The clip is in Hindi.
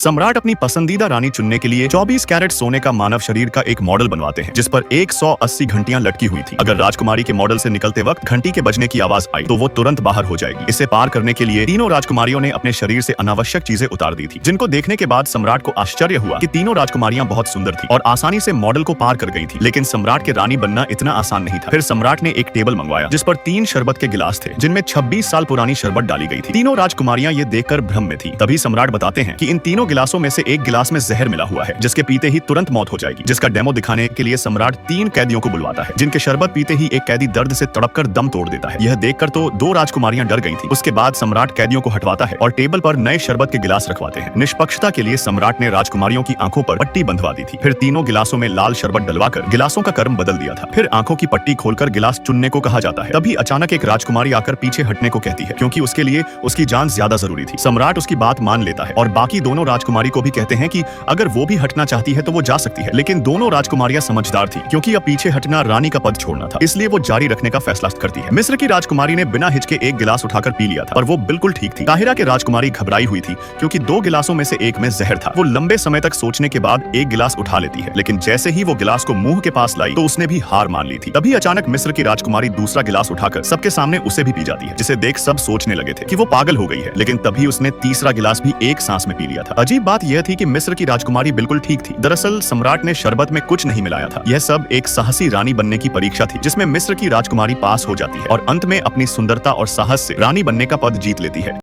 सम्राट अपनी पसंदीदा रानी चुनने के लिए 24 कैरेट सोने का मानव शरीर का एक मॉडल बनवाते हैं जिस पर 180 घंटियां लटकी हुई थी। अगर राजकुमारी के मॉडल से निकलते वक्त घंटी के बजने की आवाज आई तो वो तुरंत बाहर हो जाएगी। इसे पार करने के लिए तीनों राजकुमारियों ने अपने शरीर से अनावश्यक चीजें उतार दी थी, जिनको देखने के बाद सम्राट को आश्चर्य हुआ कि तीनों राजकुमारियां बहुत सुंदर थी और आसानी से मॉडल को पार कर गई थी। लेकिन सम्राट के रानी बनना इतना आसान नहीं था। फिर सम्राट ने एक टेबल मंगवाया जिस पर 3 शरबत के गिलास थे जिनमें 26 साल पुरानी शरबत डाली गई थी। तीनों राजकुमारियां ये देखकर भ्रम में थी। तभी सम्राट बताते हैं कि इन तीनों गिलासों में से एक गिलास में जहर मिला हुआ है जिसके पीते ही तुरंत मौत हो जाएगी। जिसका डेमो दिखाने के लिए सम्राट 3 कैदियों को बुलवाता है जिनके शरबत पीते ही एक कैदी दर्द से तड़पकर दम तोड़ देता है। यह देखकर तो 2 राजकुमारियां डर गई थी। उसके बाद सम्राट कैदियों को हटवाता है और टेबल पर नए शरबत के गिलास रखवाते हैं। निष्पक्षता के लिए सम्राट ने राजकुमारियों की आंखों पर पट्टी बंधवा दी थी। फिर तीनों गिलासों में लाल शरबत डलवाकर गिलासों का क्रम बदल दिया था। फिर आंखों की पट्टी खोलकर गिलास चुनने को कहा जाता है। तभी अचानक एक राजकुमारी आकर पीछे हटने को कहती है क्योंकि उसके लिए उसकी जान ज्यादा जरूरी थी। सम्राट उसकी बात मान लेता है और बाकी दोनों राजकुमारी को भी कहते हैं कि अगर वो भी हटना चाहती है तो वो जा सकती है। लेकिन दोनों राजकुमारियां समझदार थी क्योंकि अब पीछे हटना रानी का पद छोड़ना था, इसलिए वो जारी रखने का फैसला करती है। मिस्र की राजकुमारी ने बिना हिचके एक गिलास उठाकर पी लिया था और वो बिल्कुल ठीक थी। काहिरा की राजकुमारी घबराई हुई थी क्योंकि 2 गिलासों में से एक में जहर था। वो लंबे समय तक सोचने के बाद एक गिलास उठा लेती है, लेकिन जैसे ही वो गिलास को मुंह के पास लाई तो उसने भी हार मान ली थी। तभी अचानक मिस्र की राजकुमारी दूसरा गिलास उठाकर सबके सामने उसे भी पी जाती है, जिसे देख सब सोचने लगे थे कि वो पागल हो गई है। लेकिन तभी उसने तीसरा गिलास भी एक सांस में पी लिया था। अजीब बात यह थी कि मिस्र की राजकुमारी बिल्कुल ठीक थी। दरअसल सम्राट ने शरबत में कुछ नहीं मिलाया था। यह सब एक साहसी रानी बनने की परीक्षा थी जिसमें मिस्र की राजकुमारी पास हो जाती है और अंत में अपनी सुंदरता और साहस से रानी बनने का पद जीत लेती है।